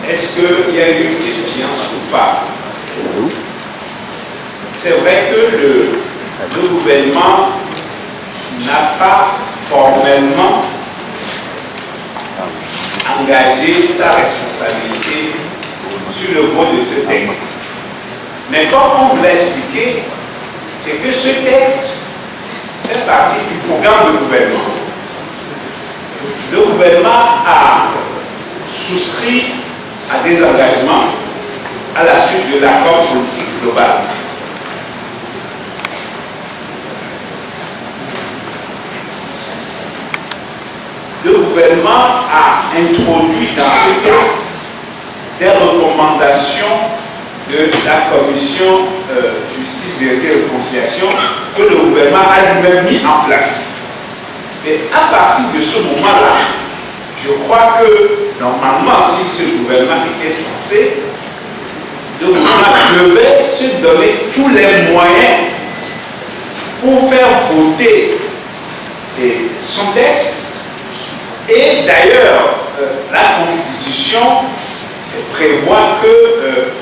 est-ce qu'il y a eu défiance ou pas? C'est vrai que le gouvernement n'a pas formellement engagé sa responsabilité sur le vote de ce texte. Mais comme on vous l'a expliqué, c'est que ce texte fait partie du programme de gouvernement. Le gouvernement a souscrit à des engagements à la suite de l'accord politique global. Le gouvernement a introduit dans ce texte des recommandations de la commission justice, vérité et réconciliation que le gouvernement a lui-même mis en place. Et à partir de ce moment-là, je crois que normalement, si ce gouvernement était censé, le gouvernement devait se donner tous les moyens pour faire voter son texte. Et d'ailleurs, la Constitution prévoit que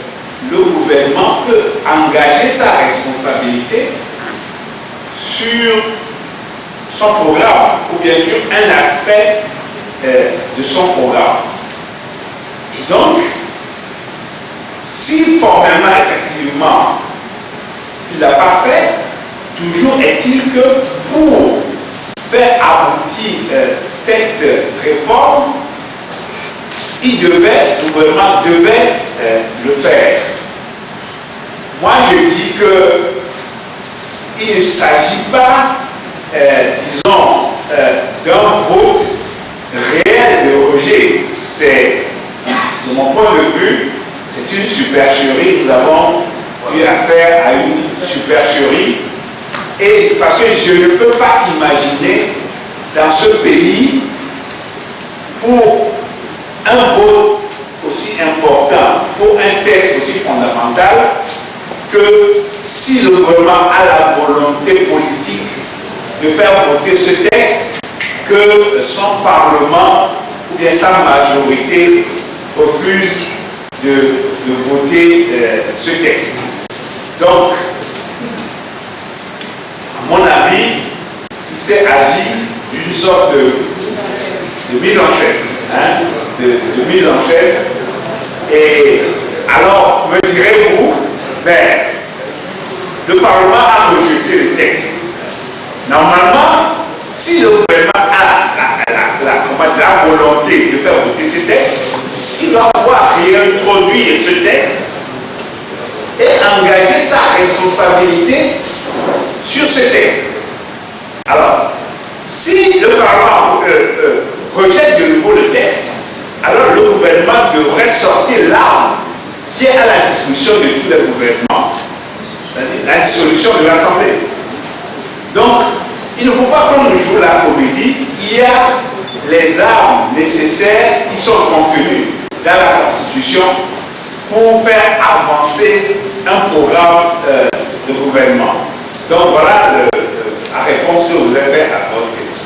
le gouvernement peut engager sa responsabilité sur son programme, ou bien sur un aspect de son programme. Et donc, si formellement, effectivement, il n'a pas fait, toujours est-il que pour faire aboutir cette réforme, le gouvernement devait le faire. Moi, je dis qu'il ne s'agit pas, disons, d'un vote réel de rejet. C'est, de mon point de vue, c'est une supercherie. Nous avons eu affaire à une supercherie. Et parce que je ne peux pas imaginer dans ce pays, pour un vote aussi important, pour un texte aussi fondamental, que si le gouvernement a la volonté politique de faire voter ce texte, que son Parlement ou bien sa majorité refuse de voter ce texte. Donc, à mon avis, il s'est agi d'une sorte de mise en scène. Hein, de mise en scène. Et alors, me direz-vous, ben, le Parlement a rejeté le texte. Normalement, si le gouvernement a la volonté de faire voter ce texte, il doit pouvoir réintroduire ce texte et engager sa responsabilité sur ce texte. Alors, si le Parlement rejette de nouveau le texte, alors le gouvernement devrait sortir l'arme qui est à la disposition de tous les gouvernements, c'est-à-dire la dissolution de l'Assemblée. Donc, il ne faut pas qu'on nous joue la comédie. Il y a les armes nécessaires qui sont contenues dans la Constitution pour faire avancer un programme de gouvernement. Donc voilà la réponse que vous avez faite à votre question.